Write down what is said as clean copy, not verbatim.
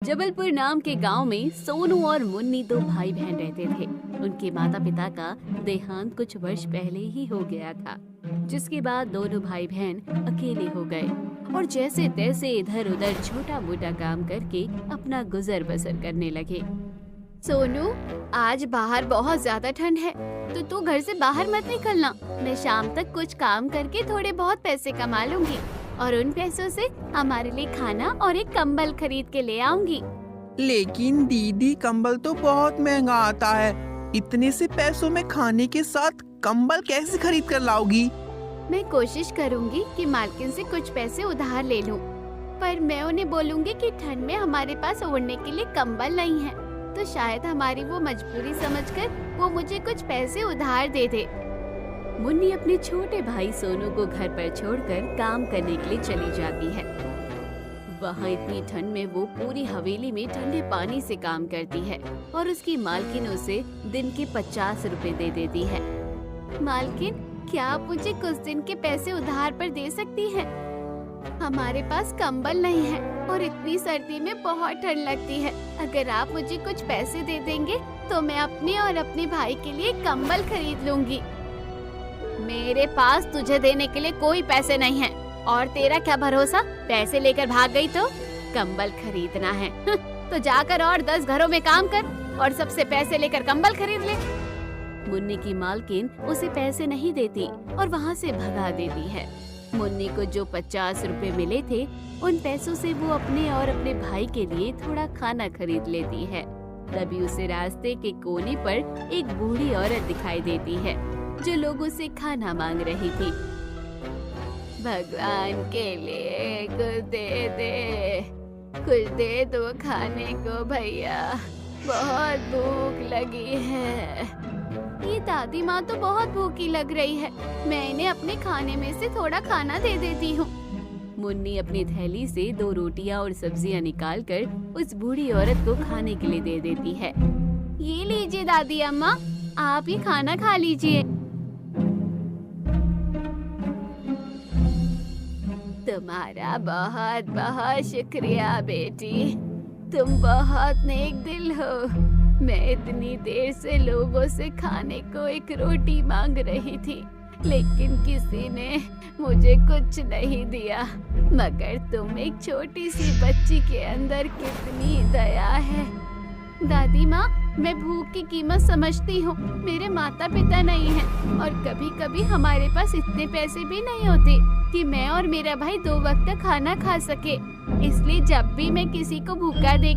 जबलपुर नाम के गांव में सोनू और मुन्नी दो भाई बहन रहते थे। उनके माता पिता का देहांत कुछ वर्ष पहले ही हो गया था, जिसके बाद दोनों भाई बहन अकेले हो गए और जैसे तैसे इधर उधर छोटा मोटा काम करके अपना गुजर बसर करने लगे। सोनू, आज बाहर बहुत ज्यादा ठंड है, तो तू घर से बाहर मत निकलना। मैं शाम तक कुछ काम करके थोड़े बहुत पैसे कमा लूंगी और उन पैसों से हमारे लिए खाना और एक कंबल खरीद के ले आऊंगी। लेकिन दीदी, कंबल तो बहुत महंगा आता है। इतने से पैसों में खाने के साथ कंबल कैसे खरीद कर लाओगी? मैं कोशिश करूंगी कि मालकिन से कुछ पैसे उधार ले लूं, पर मैं उन्हें बोलूंगी कि ठंड में हमारे पास ओढ़ने के लिए कंबल नहीं है, तो शायद हमारी वो मजबूरी समझकर वो मुझे कुछ पैसे उधार दे दे। मुन्नी अपने छोटे भाई सोनू को घर पर छोड़कर काम करने के लिए चली जाती है। वहाँ इतनी ठंड में वो पूरी हवेली में ठंडे पानी से काम करती है और उसकी मालकिन उसे दिन के 50 रुपए दे देती है। मालकिन, क्या आप मुझे कुछ दिन के पैसे उधार पर दे सकती हैं? हमारे पास कंबल नहीं है और इतनी सर्दी में बहुत ठंड लगती है। अगर आप मुझे कुछ पैसे दे देंगे तो मैं अपने और अपने भाई के लिए कंबल खरीद लूंगी। मेरे पास तुझे देने के लिए कोई पैसे नहीं है और तेरा क्या भरोसा, पैसे लेकर भाग गई तो? कंबल खरीदना है तो जाकर और 10 घरों में काम कर और सबसे पैसे लेकर कंबल खरीद ले। मुन्नी की मालकिन उसे पैसे नहीं देती और वहाँ से भगा देती है। मुन्नी को जो 50 रुपए मिले थे, उन पैसों से वो अपने और अपने भाई के लिए थोड़ा खाना खरीद लेती है। तभी उसे रास्ते के कोने पर एक बूढ़ी औरत दिखाई देती है जो लोगों से खाना मांग रही थी। भगवान के लिए कुछ दे दो खाने को भैया, बहुत भूख लगी है। ये दादी माँ तो बहुत भूखी लग रही है, मैं इन्हें अपने खाने में से थोड़ा खाना दे देती हूँ। मुन्नी अपनी थैली से 2 रोटियाँ और सब्जियाँ निकालकर उस बूढ़ी औरत को खाने के लिए दे देती है। ये लीजिए दादी अम्मा, आप ये खाना खा लीजिए। तुम्हारा बहुत बहुत शुक्रिया बेटी, तुम बहुत नेक दिल हो। मैं इतनी देर से लोगों से खाने को एक रोटी मांग रही थी, लेकिन किसी ने मुझे कुछ नहीं दिया। मगर तुम एक छोटी सी बच्ची के अंदर कितनी दया है। दादी माँ, मैं भूख की कीमत समझती हूँ। मेरे माता पिता नहीं हैं और कभी कभी हमारे पास इतने पैसे भी नहीं होते कि मैं और मेरा भाई 2 वक्त का खाना खा सके। इसलिए जब भी मैं किसी को भूखा देख